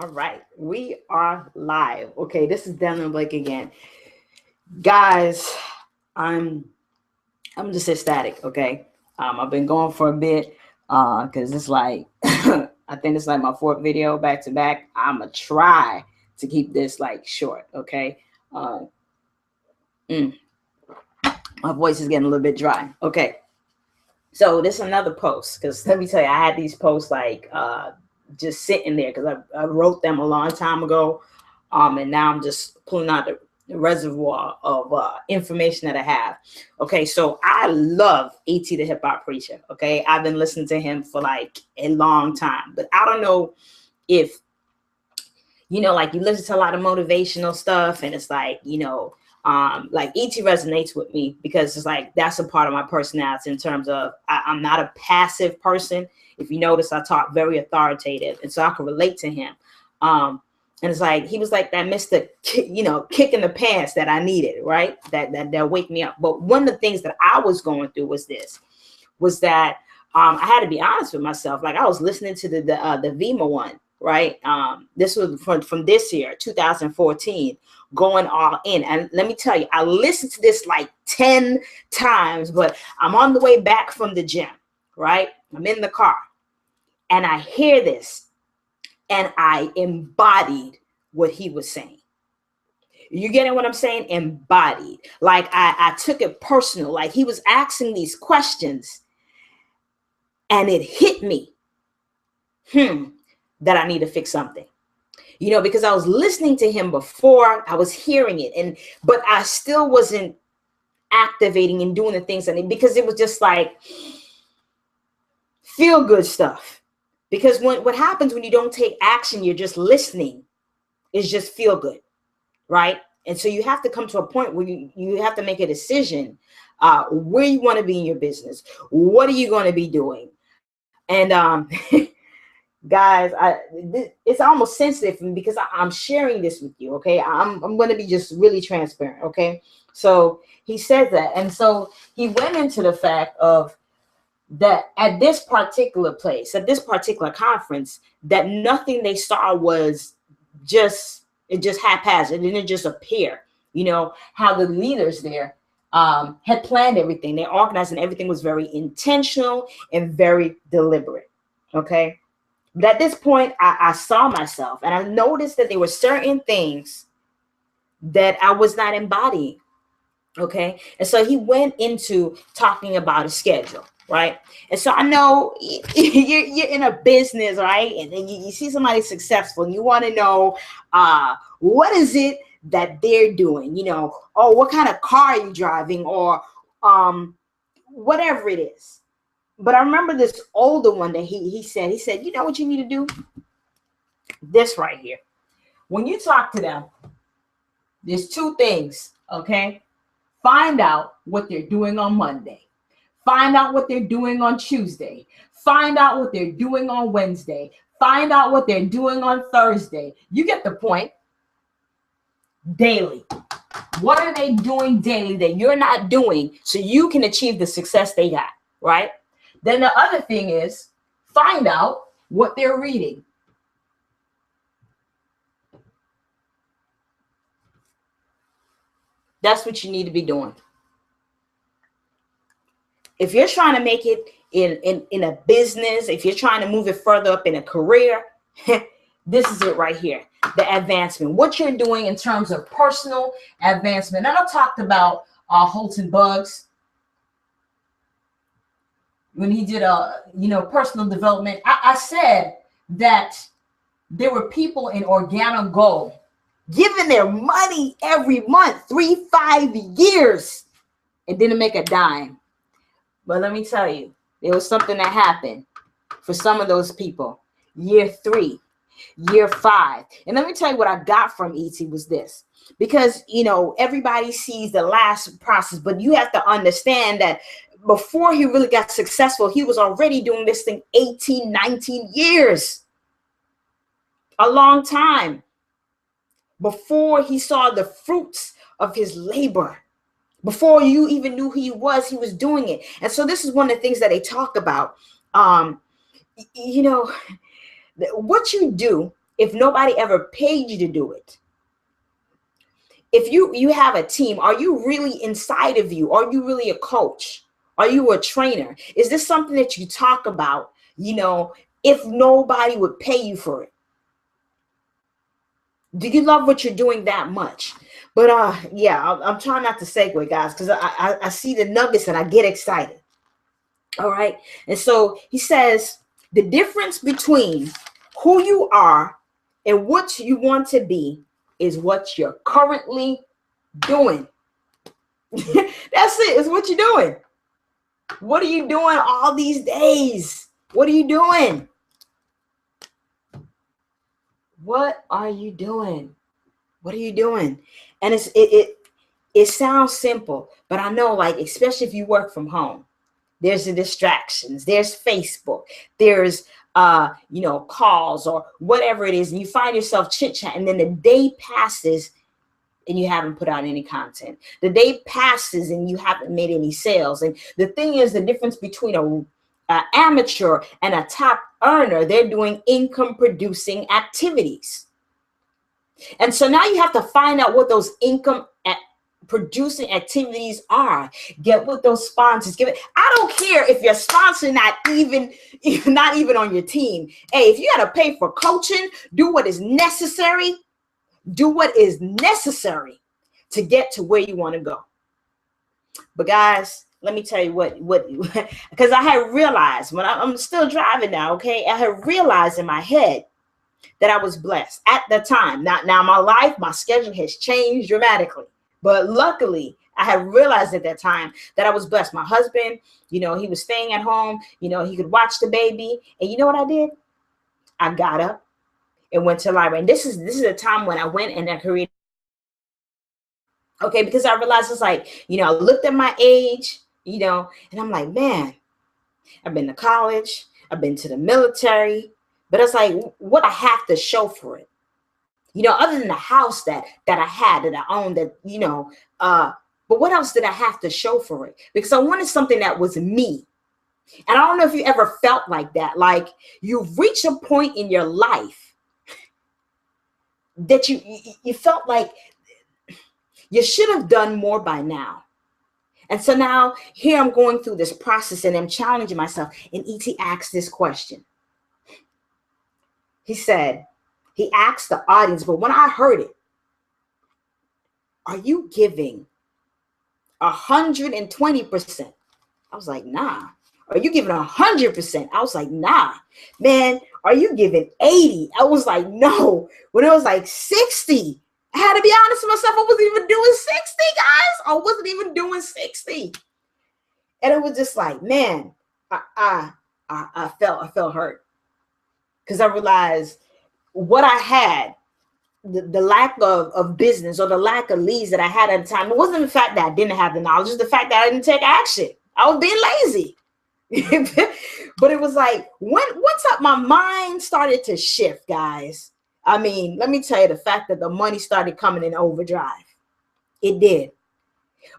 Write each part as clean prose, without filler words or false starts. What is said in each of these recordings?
All right, we are live. Okay, this is Devin Blake again, guys. I'm I'm just ecstatic. Okay, I've been going for a bit because it's like I think it's like my fourth video back to back. I'ma try to keep this like short. Okay, uh, mm, my voice is getting a little bit dry. Okay, so this is another post because let me tell you, I had these posts like just sitting there because I wrote them a long time ago, and now I'm just pulling out the reservoir of information that I have. Okay, so I love E.T. the Hip Hop Preacher. Okay, I've been listening to him for like a long time, but I don't know if like you listen to a lot of motivational stuff, and it's like like ET resonates with me because it's like that's a part of my personality in terms of I'm not a passive person. If you notice, I talk very authoritative, and so I can relate to him. And it's like he was like that Mr. Kick in the pants that I needed, right? That wake me up. But one of the things that I was going through was that I had to be honest with myself. Like I was listening to the Vima one, right? This was from this year, 2014, going all in. And let me tell you, I listened to this like 10 times, but I'm on the way back from the gym, right? I'm in the car and I hear this and I embodied what he was saying. You getting what I'm saying? Embodied. Like I took it personal. Like he was asking these questions and it hit me that I need to fix something. Because I was listening to him before, I was hearing it, but I still wasn't activating and doing the things because it was just like feel good stuff. Because what happens when you don't take action, you're just listening, is just feel good, right? And so you have to come to a point where you have to make a decision where you want to be in your business. What are you going to be doing? And guys, it's almost sensitive for me because I'm sharing this with you, okay? I'm going to be just really transparent, okay? So he said that. And so he went into the fact of that at this particular place, at this particular conference, that nothing they saw was just haphazard. It didn't just appear, how the leaders there had planned everything. They organized and everything was very intentional and very deliberate, okay? But at this point, I saw myself and I noticed that there were certain things that I was not embodying. Okay. And so he went into talking about a schedule. Right. And so I know you're in a business, right? And then you see somebody successful and you want to know what is it that they're doing, or what kind of car are you driving, or whatever it is. But I remember this older one that he said, you know what you need to do? This right here. When you talk to them, there's two things, okay? Find out what they're doing on Monday. Find out what they're doing on Tuesday. Find out what they're doing on Wednesday. Find out what they're doing on Thursday. You get the point. Daily. What are they doing daily that you're not doing so you can achieve the success they got, right? Then the other thing is find out what they're reading. That's what you need to be doing. If you're trying to make it in a business, if you're trying to move it further up in a career, this is it right here. The advancement, what you're doing in terms of personal advancement. And I talked about Holton Bugs when he did personal development. I said that there were people in Organo Gold giving their money every month, 3-5 years, and didn't make a dime. But let me tell you, there was something that happened for some of those people. Year 3, year 5. And let me tell you what I got from ET was this. Because, everybody sees the last process, but you have to understand that before he really got successful, he was already doing this thing 18, 19 years. A long time before he saw the fruits of his labor. Before you even knew who he was doing it. And so this is one of the things that they talk about. What you do if nobody ever paid you to do it? If you have a team, are you really inside of you? Are you really a coach? Are you a trainer? Is this something that you talk about, if nobody would pay you for it? Do you love what you're doing that much? But yeah, I'm trying not to segue, guys, because I see the nuggets and I get excited. All right. And so he says the difference between who you are and what you want to be is what you're currently doing. That's it. It's what you're doing. What are you doing all these days? What are you doing? What are you doing? What are you doing? And it sounds simple, but I know, like, especially if you work from home, there's the distractions, there's Facebook, there's calls or whatever it is, and you find yourself chit-chat, and then the day passes and you haven't put out any content. The day passes and you haven't made any sales. And the thing is, the difference between a amateur and a top earner, they're doing income producing activities. And so now you have to find out what those income producing activities are. Get with those sponsors. I don't care if your sponsor not even on your team. Hey, if you got to pay for coaching, do what is necessary. Do what is necessary to get to where you want to go. But guys, let me tell you what because I had realized when I'm still driving now, okay? I had realized in my head that I was blessed at the time. Now my life, my schedule has changed dramatically. But luckily, I had realized at that time that I was blessed. My husband, he was staying at home. He could watch the baby. And you know what I did? I got up and went to the library. And this is a time when I went and I created. Okay, because I realized it's like, I looked at my age, and I'm like, man, I've been to college, I've been to the military, but it's like, what I have to show for it. Other than the house that I had, that I owned, but what else did I have to show for it? Because I wanted something that was me. And I don't know if you ever felt like that. Like you've reached a point in your life that you felt like you should have done more by now. And so now here I'm going through this process and I'm challenging myself. And E.T. asked this question. He asked the audience, but when I heard it, are you giving 120%? I was like, nah. Are you giving 100%? I was like, nah. Man, are you giving 80? I was like, no. When it was like 60, I had to be honest with myself. I wasn't even doing 60, guys. I wasn't even doing 60. And it was just like, man, I felt hurt. Because I realized what I had, the lack of business or the lack of leads that I had at the time, it wasn't the fact that I didn't have the knowledge, it's the fact that I didn't take action. I was being lazy. But it was like, once my mind started to shift, guys, I mean, let me tell you, the fact that the money started coming in overdrive, it did.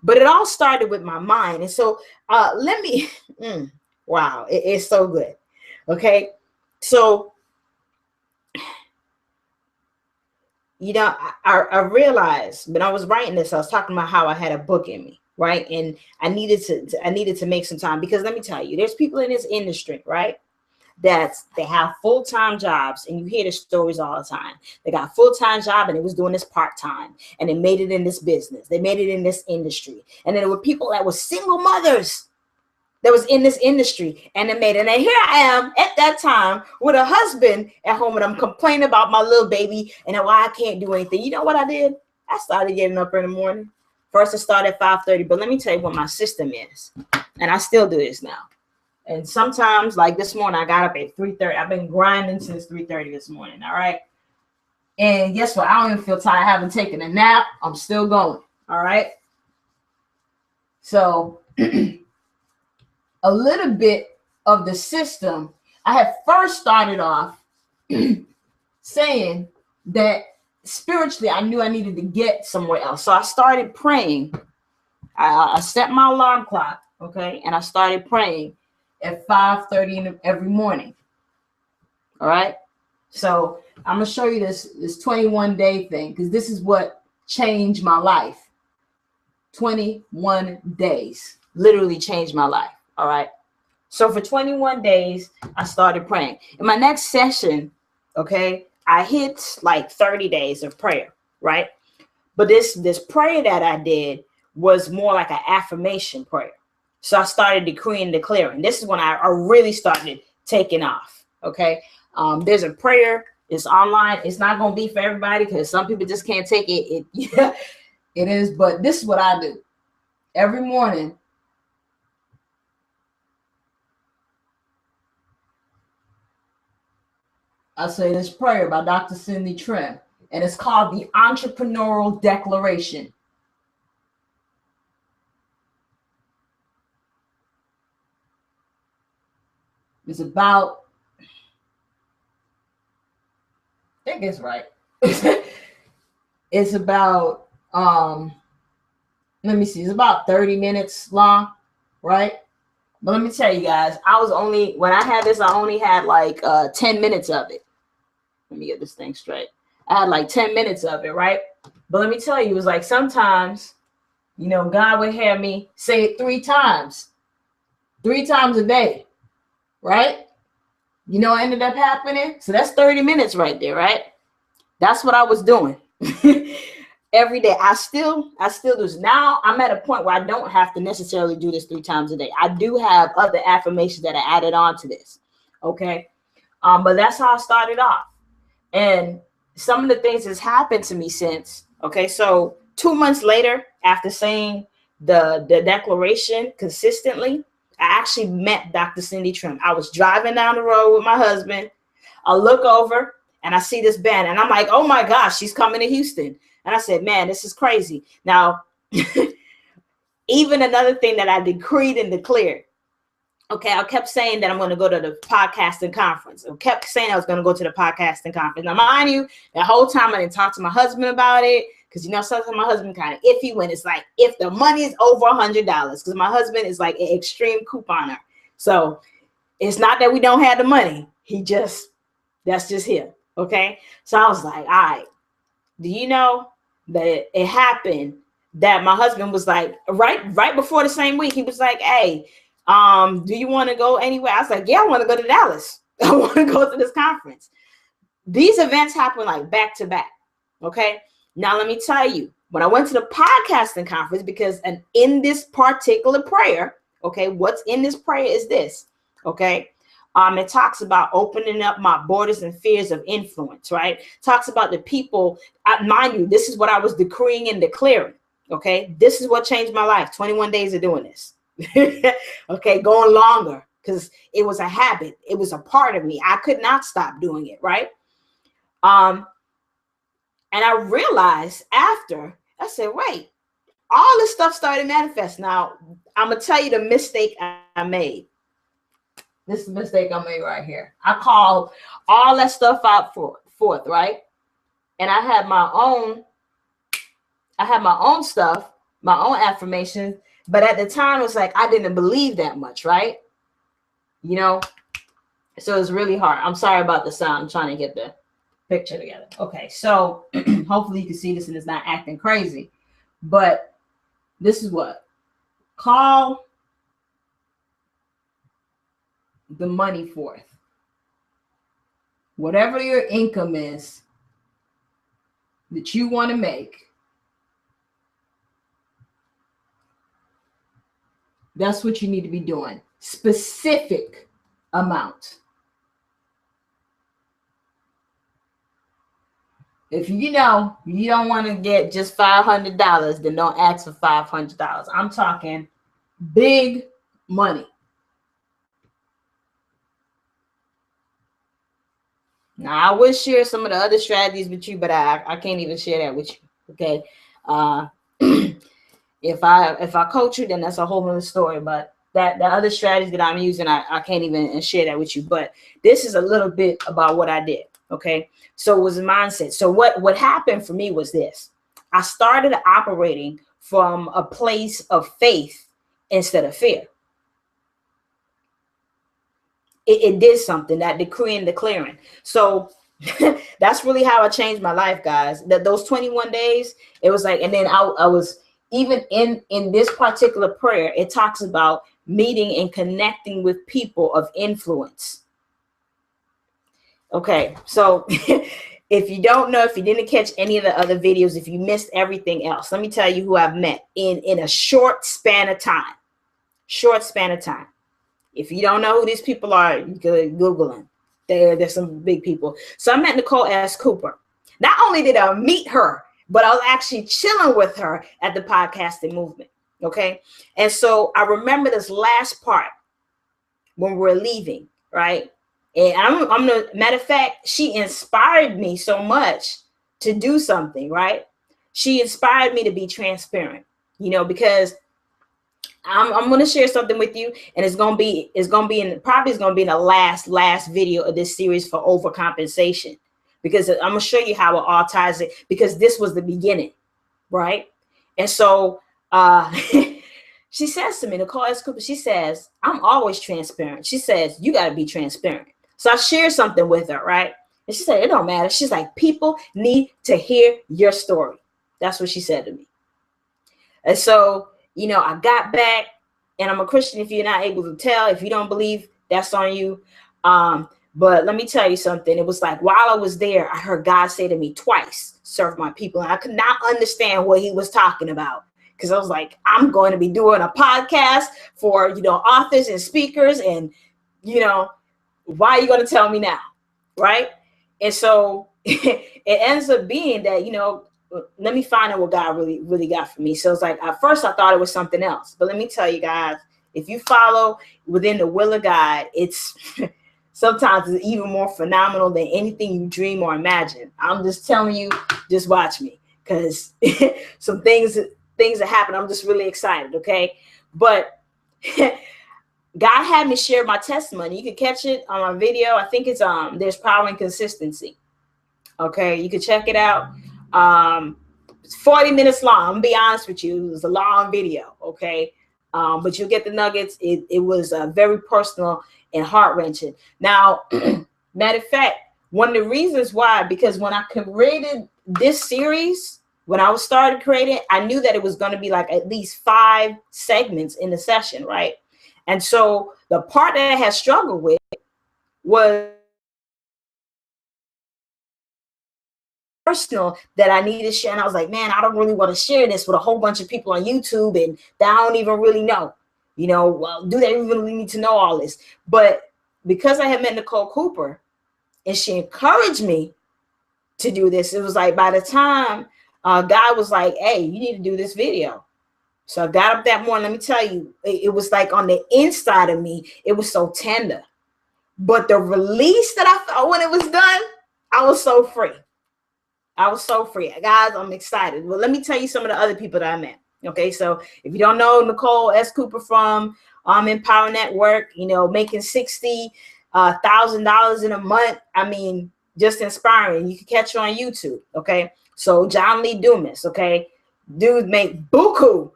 But it all started with my mind. And so wow, it's so good. Okay. So, I realized when I was writing this, I was talking about how I had a book in me, right? And I needed to make some time, because let me tell you, there's people in this industry, right, that they have full-time jobs, and you hear the stories all the time. They got a full-time job and they was doing this part-time, and they made it in this business. They made it in this industry. And then there were people that were single mothers that was in this industry, and they made it. And here I am at that time with a husband at home, and I'm complaining about my little baby and why I can't do anything. You know what I did? I started getting up in the morning. First, I started at 5:30, but let me tell you what my system is. And I still do this now. And sometimes, like this morning, I got up at 3:30. I've been grinding since 3:30 this morning, all right? And guess what? I don't even feel tired. I haven't taken a nap. I'm still going, all right? So a little bit of the system, I had first started off saying that spiritually, I knew I needed to get somewhere else. So I started praying. I set my alarm clock, okay? And I started praying at 5:30 every morning, all right? So I'm gonna show you this 21 day thing, because this is what changed my life. 21 days literally changed my life. All right. So for 21 days, I started praying. In my next session, okay, I hit like 30 days of prayer, right? But this prayer that I did was more like an affirmation prayer. So I started decreeing and declaring. This is when I really started taking off. Okay. There's a prayer. It's online. It's not going to be for everybody because some people just can't take it. Yeah, it is. But this is what I do every morning. I say this prayer by Dr. Cindy Trim, and it's called the Entrepreneurial Declaration. It's about, I think it's right. It's about, let me see, it's about 30 minutes long, right? But let me tell you guys, when I had this, I only had like 10 minutes of it. Let me get this thing straight. I had like 10 minutes of it, right? But let me tell you, it was like sometimes, God would have me say it 3 times a day, right? What ended up happening? So that's 30 minutes right there, right? That's what I was doing every day. I still do this. Now I'm at a point where I don't have to necessarily do this 3 times a day. I do have other affirmations that I added on to this. Okay. But that's how I started off. And some of the things that's happened to me since. Okay. So 2 months later, after saying the declaration consistently, I actually met Dr. Cindy Trim. I was driving down the road with my husband. I look over and I see this band and I'm like, oh my gosh, she's coming to Houston. And I said, man, this is crazy. Now, even another thing that I decreed and declared. Okay, I kept saying that I'm going to go to the podcasting conference. I kept saying I was going to go to the podcasting conference. Now, mind you, that whole time I didn't talk to my husband about it, because sometimes my husband kind of iffy when it's like, if the money is over $100, because my husband is like an extreme couponer. So it's not that we don't have the money. That's just him. Okay. So I was like, all right, do you know that it happened that my husband was like, right before the same week, he was like, hey, do you want to go anywhere? I was like, yeah, I want to go to Dallas. I want to go to this conference. These events happen like back to back. Okay. Now, let me tell you, when I went to the podcasting conference, because in this particular prayer, okay, what's in this prayer is this. Okay. It talks about opening up my borders and fears of influence, right? Talks about the people, mind you, this is what I was decreeing and declaring, okay? This is what changed my life, 21 days of doing this, okay? Going longer, because it was a habit. It was a part of me. I could not stop doing it, right? And I realized after, I said, wait, all this stuff started manifest. Now, I'm going to tell you the mistake I made. This is a mistake I made right here. I called all that stuff out forth, right? And I had my own stuff, my own affirmations. But at the time, it's like I didn't believe that much, right? So it's really hard. I'm sorry about the sound. I'm trying to get the picture together. Okay, so hopefully you can see this and it's not acting crazy. But this is what. Call the money forth. Whatever your income is that you want to make, that's what you need to be doing. Specific amount. If you don't want to get just $500, then don't ask for $500. I'm talking big money. Now, I would share some of the other strategies with you, but I can't even share that with you. Okay. If I coach you, then that's a whole other story. But the other strategies that I'm using, I can't even share that with you. But this is a little bit about what I did. Okay. So it was a mindset. So what happened for me was this. I started operating from a place of faith instead of fear. It did something, that decree and declaring. So That's really how I changed my life, guys. That those 21 days, it was like, and then I was even in this particular prayer, it talks about meeting and connecting with people of influence. Okay, so if you don't know, if you didn't catch any of the other videos, if you missed everything else, let me tell you who I've met in a short span of time. Short span of time. If you don't know who these people are, you can Google them. There's some big people. So I met Nicole S. Cooper. Not only did I meet her, but I was actually chilling with her at the podcasting movement. Okay. And so I remember this last part when we're leaving, right? And I'm the matter of fact, she inspired me so much to do something, right? She inspired me to be transparent, because I'm going to share something with you, and it's going to be in the last video of this series for overcompensation, because I'm going to show you how it all ties it, because this was the beginning, right? And so she says to me, Nicole S. Cooper, she says, I'm always transparent. She says, you got to be transparent. So I shared something with her, right? And she said, it don't matter. She's like, people need to hear your story. That's what she said to me. And so, I got back, and I'm a Christian. If you're not able to tell, if you don't believe, that's on you. But let me tell you something. It was like, while I was there, I heard God say to me twice, serve my people. And I could not understand what he was talking about, because I was like, I'm going to be doing a podcast for, authors and speakers. And, why are you going to tell me now? Right. And so it ends up being that, let me find out what God really, really got for me. So it's like, at first I thought it was something else, but let me tell you guys, if you follow within the will of God, it's sometimes it's even more phenomenal than anything you dream or imagine. I'm just telling you, just watch me, because some things that happen, I'm just really excited. Okay. But God had me share my testimony. You can catch it on my video. I think it's there's power in consistency. Okay, you can check it out. It's 40 minutes long. I'm gonna be honest with you. It was a long video, okay? But you'll get the nuggets. It was very personal and heart-wrenching. Now, matter of fact, one of the reasons why, because when I created this series, when I was started creating, I knew that it was going to be like at least 5 segments in the session, right? And so the part that I had struggled with was personal, that I needed to share. And I was like, man, I don't really want to share this with a whole bunch of people on YouTube and that I don't even really know. Well, do they really need to know all this? But because I had met Nicole Cooper and she encouraged me to do this, it was like by the time God was like, hey, you need to do this video. So I got up that morning. Let me tell you, it was like on the inside of me, it was so tender. But the release that I felt when it was done, I was so free. I was so free. Guys, I'm excited. Well, let me tell you some of the other people that I met. Okay, so if you don't know Nicole S. Cooper from Empower Network, making $60,000 in a month. I mean, just inspiring. You can catch her on YouTube. Okay, so John Lee Dumas. Okay, dude make buku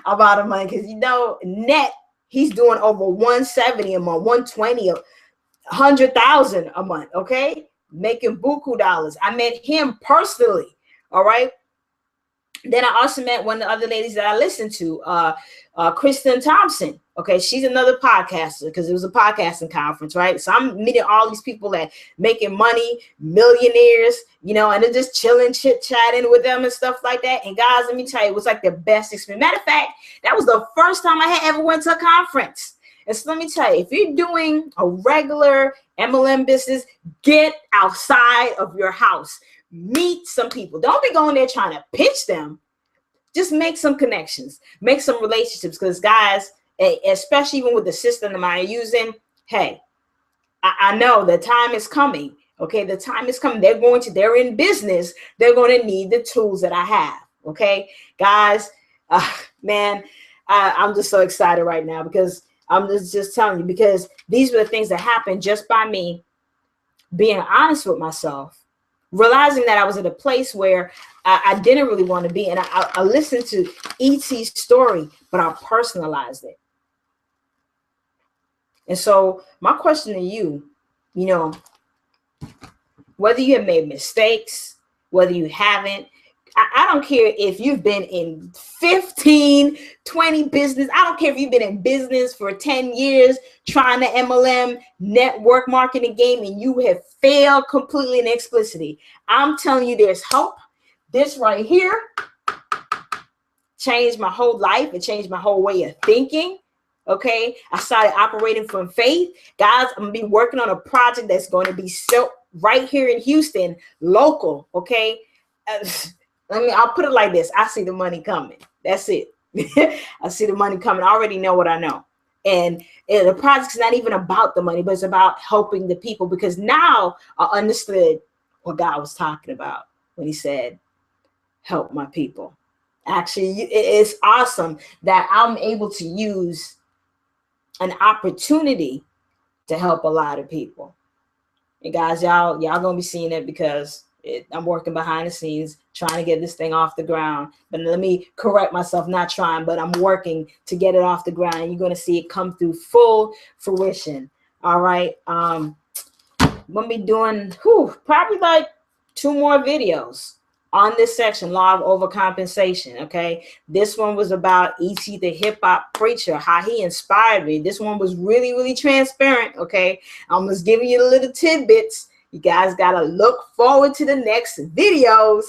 about a month, because net he's doing over 170 a month, 120, 100,000 a month. Okay, making buku dollars. I met him personally. All right. Then I also met one of the other ladies that I listened to, Kristen Thompson. Okay, she's another podcaster, because it was a podcasting conference, right? So I'm meeting all these people that making money, millionaires, and they're just chilling, chit-chatting with them and stuff like that. And guys, let me tell you, it was like the best experience. Matter of fact, that was the first time I had ever went to a conference. And so let me tell you, if you're doing a regular MLM business, get outside of your house. Meet some people. Don't be going there trying to pitch them. Just make some connections, make some relationships. Because guys, especially even with the system that I'm using, hey, I know the time is coming. Okay, the time is coming. They're in business. They're going to need the tools that I have. Okay, guys, man, I'm just so excited right now, because I'm just telling you, because these were the things that happened just by me being honest with myself, realizing that I was at a place where I didn't really want to be. And I listened to E.T.'s story, but I personalized it. And so my question to you, whether you have made mistakes, whether you haven't. I don't care if you've been in 15, 20 business. I don't care if you've been in business for 10 years trying the MLM network marketing game and you have failed completely in explicitly. I'm telling you, there's hope. This right here changed my whole life. It changed my whole way of thinking. Okay. I started operating from faith. Guys, I'm going to be working on a project that's going to be so right here in Houston, local. Okay. I'll put it like this. I see the money coming. That's it. I see the money coming. I already know what I know. And the project's not even about the money, but it's about helping the people, because now I understood what God was talking about when he said, help my people. Actually, it's awesome that I'm able to use an opportunity to help a lot of people. And guys, y'all gonna be seeing it, because I'm working behind the scenes trying to get this thing off the ground. But let me correct myself, not trying, but I'm working to get it off the ground. You're going to see it come through full fruition. All right. I'm going to be doing probably like 2 more videos on this section, law of overcompensation. Okay. This one was about E.T. the hip hop preacher, how he inspired me. This one was really, really transparent. Okay. I'm just giving you the little tidbits. You guys got to look forward to the next videos.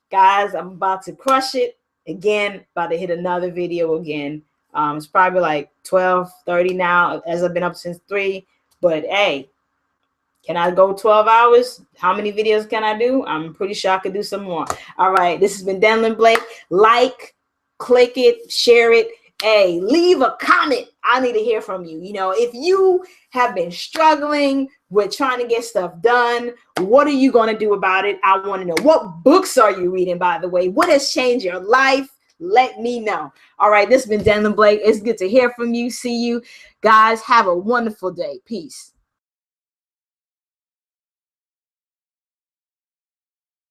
Guys, I'm about to crush it again, about to hit another video again. It's probably like 12:30 now, as I've been up since 3. But hey, can I go 12 hours? How many videos can I do? I'm pretty sure I could do some more. All right, this has been Denlin Blake. Like, click it, share it. Hey, leave a comment. I need to hear from you. You know, if you have been struggling with trying to get stuff done, what are you going to do about it? I want to know. What books are you reading, by the way? What has changed your life? Let me know. All right, this has been Denlin Blake. It's good to hear from you. See you guys. Have a wonderful day. Peace.